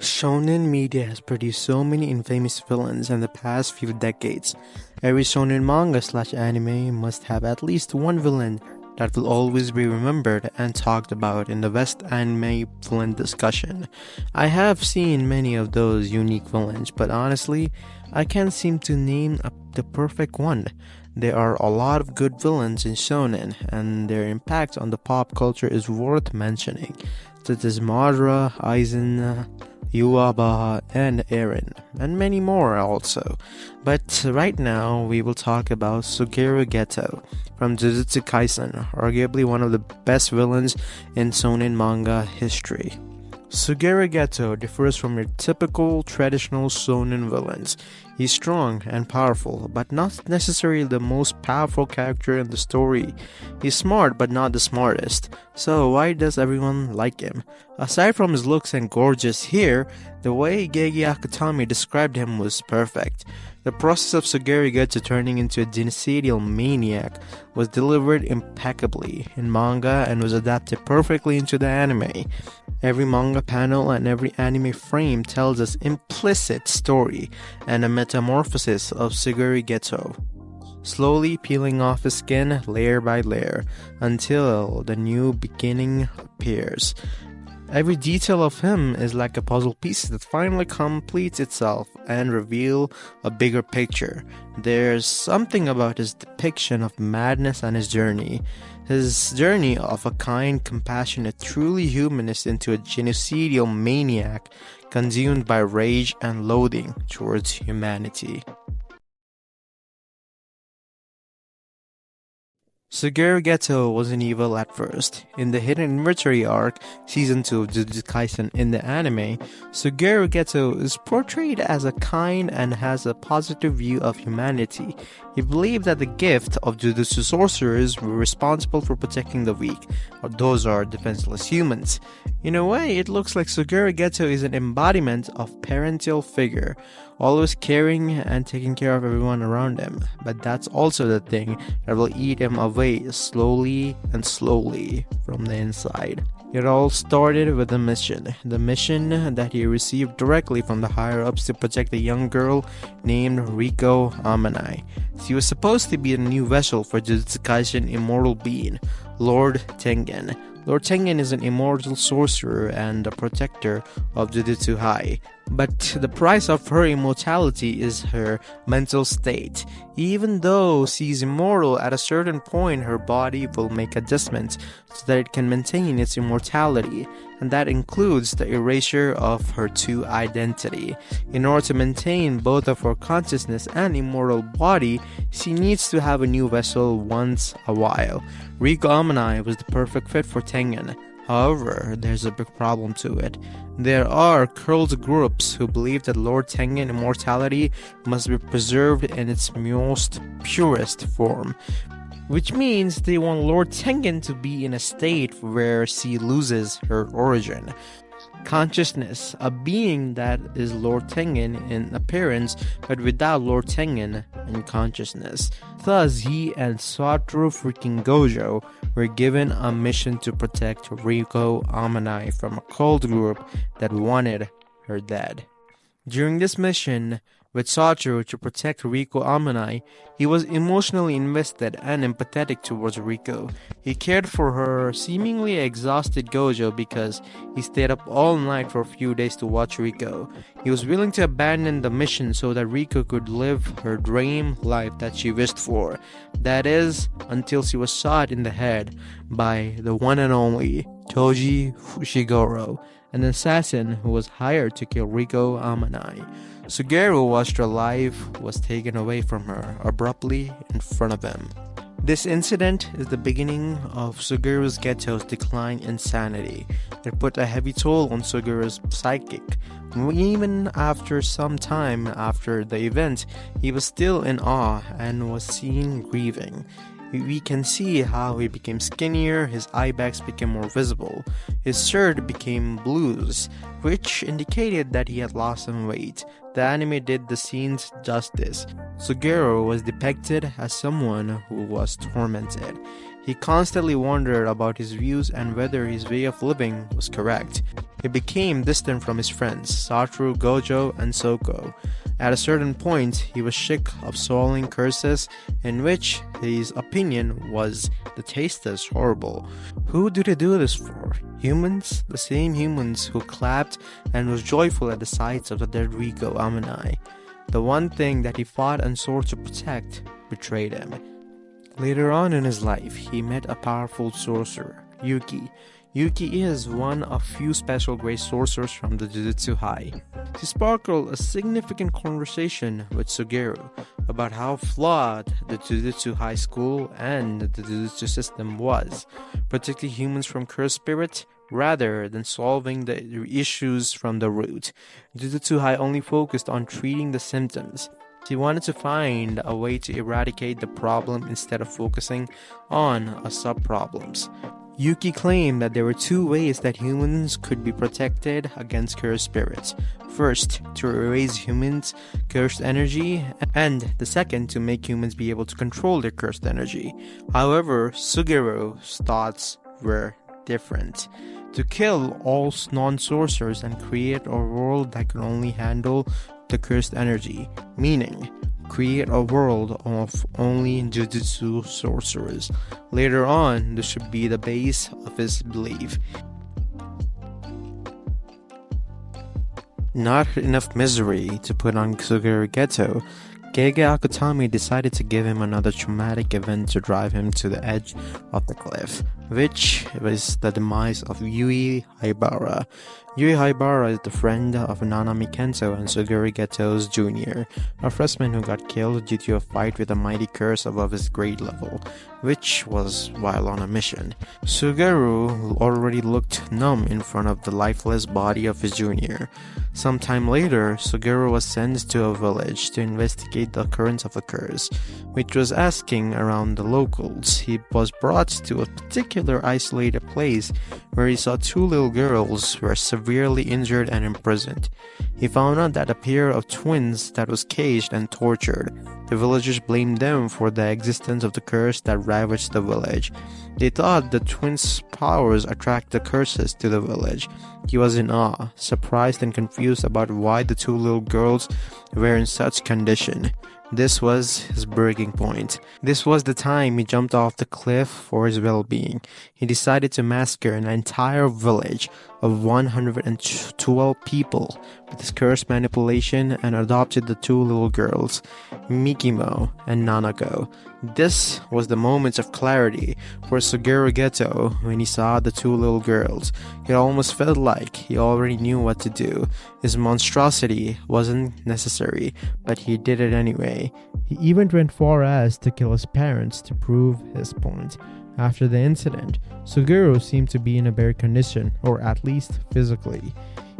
Shonen media has produced so many infamous villains in the past few decades. Every shonen manga/anime must have at least one villain that will always be remembered and talked about in the best anime villain discussion. I have seen many of those unique villains, but honestly, I can't seem to name the perfect one. There are a lot of good villains in shonen, and their impact on the pop culture is worth mentioning, such as Madara, Aizen, Yuaba, and Eren, and many more also. But right now, we will talk about Suguru Geto from Jujutsu Kaisen, arguably one of the best villains in shonen manga history. Suguru Geto differs from your typical traditional shonen villains. He's strong and powerful, but not necessarily the most powerful character in the story. He's smart, but not the smartest. So why does everyone like him? Aside from his looks and gorgeous hair, the way Gege Akutami described him was perfect. The process of Suguru Geto turning into a genocidal maniac was delivered impeccably in manga and was adapted perfectly into the anime. Every manga panel and every anime frame tells us implicit story and a metamorphosis of Suguru Geto, slowly peeling off his skin layer by layer until the new beginning appears. Every detail of him is like a puzzle piece that finally completes itself and reveals a bigger picture. There's something about his depiction of madness and his journey. His journey of a kind, compassionate, truly humanist into a genocidal maniac consumed by rage and loathing towards humanity. Suguru Geto wasn't evil at first. In the Hidden Inventory arc, Season 2 of Jujutsu Kaisen in the anime, Suguru Geto is portrayed as a kind and has a positive view of humanity. He believed that the gift of Jujutsu sorcerers were responsible for protecting the weak, or those are defenseless humans. In a way, it looks like Suguru Geto is an embodiment of parental figure, always caring and taking care of everyone around him. But that's also the thing that will eat him away slowly and slowly from the inside. It all started with a mission. The mission that he received directly from the higher-ups to protect a young girl named Riko Amanai. She was supposed to be a new vessel for Jujutsu Kaisen immortal being, Lord Tengen. Lord Tengen is an immortal sorcerer and a protector of Jujutsu High, but the price of her immortality is her mental state. Even though she's immortal, at a certain point her body will make adjustments so that it can maintain its immortality, and that includes the erasure of her true identity. In order to maintain both of her consciousness and immortal body, she needs to have a new vessel once a while. Riko Amanai was the perfect fit for Tengen. However, there's a big problem to it. There are cult groups who believe that Lord Tengen immortality must be preserved in its most purest form, which means they want Lord Tengen to be in a state where she loses her origin. Consciousness, a being that is Lord Tengen in appearance but without Lord Tengen in consciousness. Thus, he and Satoru freaking Gojo were given a mission to protect Riko Amanai from a cult group that wanted her dead. During this mission, with Satoru to protect Riko Amanai, he was emotionally invested and empathetic towards Riko. He cared for her seemingly exhausted Gojo because he stayed up all night for a few days to watch Riko. He was willing to abandon the mission so that Riko could live her dream life that she wished for. That is, until she was shot in the head by the one and only Toji Fushiguro, an assassin who was hired to kill Riko Amanai. Suguru, watched her life was taken away from her abruptly in front of him. This incident is the beginning of Suguru Geto's decline in sanity. It put a heavy toll on Suguru's psychic. Even after some time after the event, he was still in awe and was seen grieving. We can see how he became skinnier, his eye bags became more visible, his shirt became blues, which indicated that he had lost some weight. The anime did the scenes justice. Suguru was depicted as someone who was tormented. He constantly wondered about his views and whether his way of living was correct. He became distant from his friends, Satoru, Gojo, and Soko. At a certain point, he was sick of swallowing curses, in which his opinion was the taste is horrible. Who do they do this for? Humans? The same humans who clapped and was joyful at the sight of the dead Rigo Amanai. The one thing that he fought and swore to protect betrayed him. Later on in his life, he met a powerful sorcerer, Yuki. Yuki is one of few special grade sorcerers from the Jujutsu High. He sparkled a significant conversation with Sugiru about how flawed the Jujutsu High School and the Jujutsu system was, protecting humans from cursed spirits rather than solving the issues from the root. Jujutsu High only focused on treating the symptoms. He wanted to find a way to eradicate the problem instead of focusing on sub-problems. Yuki claimed that there were two ways that humans could be protected against cursed spirits. First, to erase humans' cursed energy, and the second, to make humans be able to control their cursed energy. However, Sugiru's thoughts were different. To kill all non-sorcerers and create a world that could only handle the cursed energy, meaning create a world of only Jujutsu sorcerers. Later on, this should be the base of his belief. Not enough misery to put on Sugiru Geto, Gege Akutami decided to give him another traumatic event to drive him to the edge of the cliff, which was the demise of Yui Haibara. Yui Haibara is the friend of Nanami Kento and Suguru Geto's junior, a freshman who got killed due to a fight with a mighty curse above his grade level, which was while on a mission. Suguru already looked numb in front of the lifeless body of his junior. Sometime later, Suguru was sent to a village to investigate the occurrence of a curse, which was asking around the locals. He was brought to a particular isolated place where he saw two little girls who were severely injured and imprisoned. He found out that a pair of twins that was caged and tortured. The villagers blamed them for the existence of the curse that ravaged the village. They thought the twins' powers attract the curses to the village. He was in awe, surprised and confused about why the two little girls were in such condition. This was his breaking point. This was the time he jumped off the cliff for his well-being. He decided to massacre an entire village of 112 people with his cursed manipulation and adopted the two little girls, Mikimo and Nanako. This was the moment of clarity for Suguru Geto when he saw the two little girls. It almost felt like he already knew what to do. His monstrosity wasn't necessary, but he did it anyway. He even went far as to kill his parents to prove his point. After the incident, Suguru seemed to be in a better condition, or at least physically.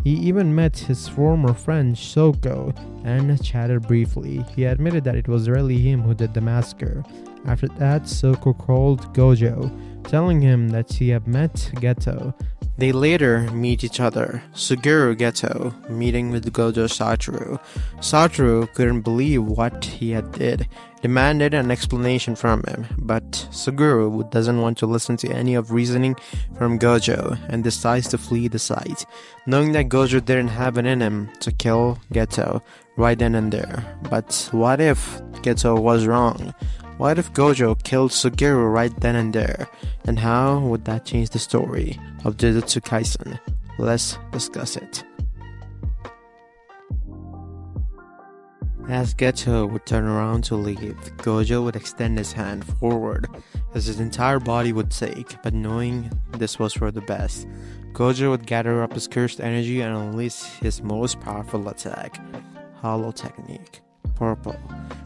He even met his former friend Shoko and chatted briefly. He admitted that it was really him who did the massacre. After that, Shoko called Gojo, telling him that she had met Geto. They later meet each other, Suguru Geto meeting with Gojo Satoru. Satoru couldn't believe what he had did, demanded an explanation from him, but Suguru doesn't want to listen to any of reasoning from Gojo and decides to flee the site, knowing that Gojo didn't have it in him to kill Geto right then and there. But what if Geto was wrong? What if Gojo killed Suguru right then and there? And how would that change the story of Jujutsu Kaisen? Let's discuss it. As Geto would turn around to leave, Gojo would extend his hand forward as his entire body would shake, but knowing this was for the best, Gojo would gather up his cursed energy and unleash his most powerful attack, Hollow Technique. Purple.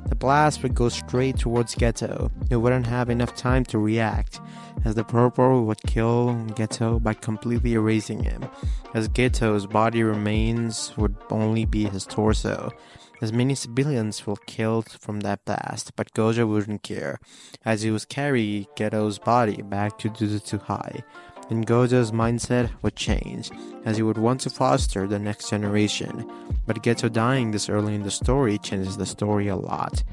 The blast would go straight towards Geto. It wouldn't have enough time to react, as the purple would kill Geto by completely erasing him, as Geto's body remains would only be his torso. As many civilians were killed from that blast, but Gojo wouldn't care, as he would carry Geto's body back to Jujutsu High. And Gojo's mindset would change, as he would want to foster the next generation. But Geto dying this early in the story changes the story a lot.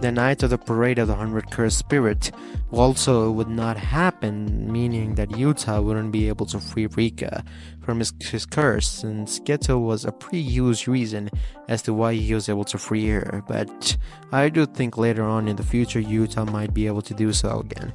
The night of the Parade of the 100 Cursed Spirit also would not happen, meaning that Yuta wouldn't be able to free Rika, from his curse, since Geto was a pre-used reason as to why he was able to free her, but I do think later on in the future Yuta might be able to do so again.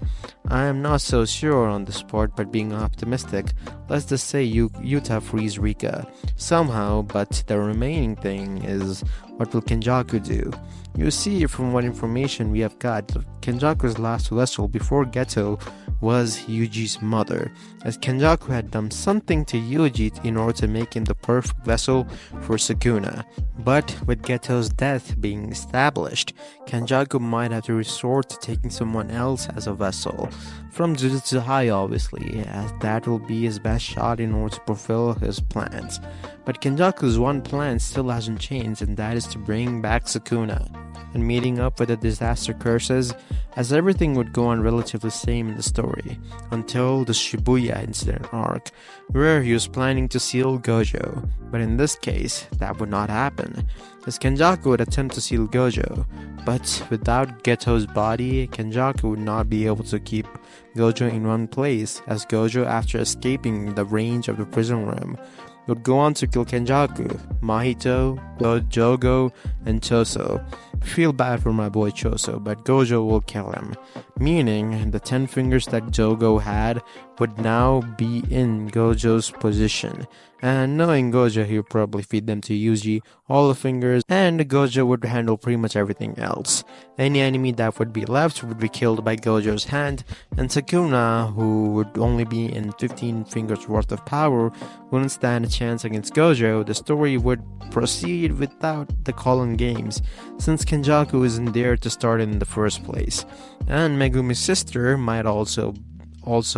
I am not so sure on this part, but being optimistic, let's just say Yuta frees Rika somehow, but the remaining thing is, what will Kenjaku do? You see, from what information we have got, Kenjaku's last vessel before Geto was Yuji's mother, as Kenjaku had done something to Yuji in order to make him the perfect vessel for Sukuna. But with Geto's death being established, Kenjaku might have to resort to taking someone else as a vessel, from Jujutsu High obviously, as that will be his best shot in order to fulfill his plans. But Kenjaku's one plan still hasn't changed, and that is to bring back Sukuna. And meeting up with the disaster curses, as everything would go on relatively same in the story, until the Shibuya incident arc, where he was planning to seal Gojo. But in this case, that would not happen, as Kenjaku would attempt to seal Gojo, but without Geto's body, Kenjaku would not be able to keep Gojo in one place, as Gojo, after escaping the range of the prison room, would go on to kill Kenjaku, Mahito, Jogo, and Choso. Feel bad for my boy Choso, but Gojo will kill him, meaning the 10 fingers that Jogo had would now be in Gojo's position. And knowing Gojo, he would probably feed them to Yuji, all the fingers, and Gojo would handle pretty much everything else. Any enemy that would be left would be killed by Gojo's hand, and Sukuna, who would only be in 15 fingers worth of power, wouldn't stand a chance against Gojo. The story would proceed without the call-in games, since Kenjaku isn't there to start in the first place. And Megumi's sister might also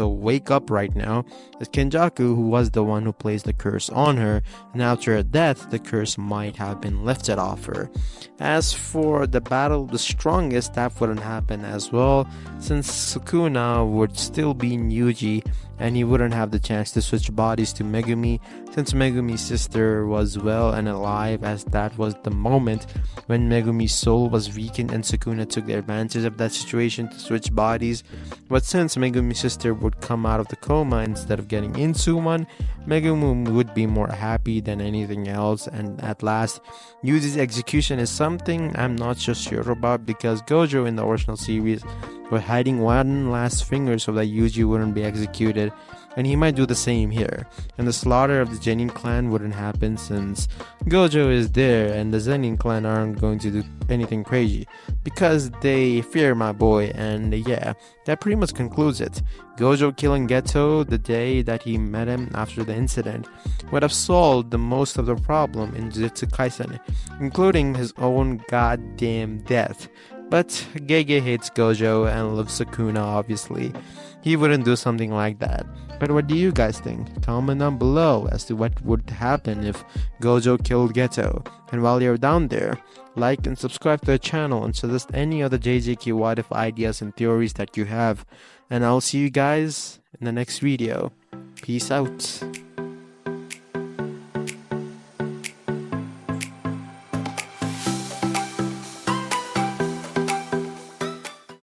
wake up right now, as Kenjaku, who was the one who placed the curse on her, and after her death the curse might have been lifted off her. As for the battle of the strongest, that wouldn't happen as well, since Sukuna would still be in Yuji, and he wouldn't have the chance to switch bodies to Megumi, since Megumi's sister was well and alive, as that was the moment when Megumi's soul was weakened and Sukuna took the advantage of that situation to switch bodies. But since Megumi's sister would come out of the coma instead of getting into one, Megumi would be more happy than anything else. And at last, Yuji's execution is something I'm not so sure about, because Gojo in the original series were hiding one last finger so that Yuji wouldn't be executed, and he might do the same here. And the slaughter of the Genin clan wouldn't happen, since Gojo is there and the Zenin clan aren't going to do anything crazy, because they fear my boy. And yeah, that pretty much concludes it. Gojo killing Geto the day that he met him after the incident would have solved the most of the problem in Jujutsu Kaisen, including his own goddamn death. But Gege hates Gojo and loves Sukuna obviously. He wouldn't do something like that. But what do you guys think? Comment down below as to what would happen if Gojo killed Geto. And while you're down there, like and subscribe to the channel and suggest any other JJK what if ideas and theories that you have. And I'll see you guys in the next video. Peace out.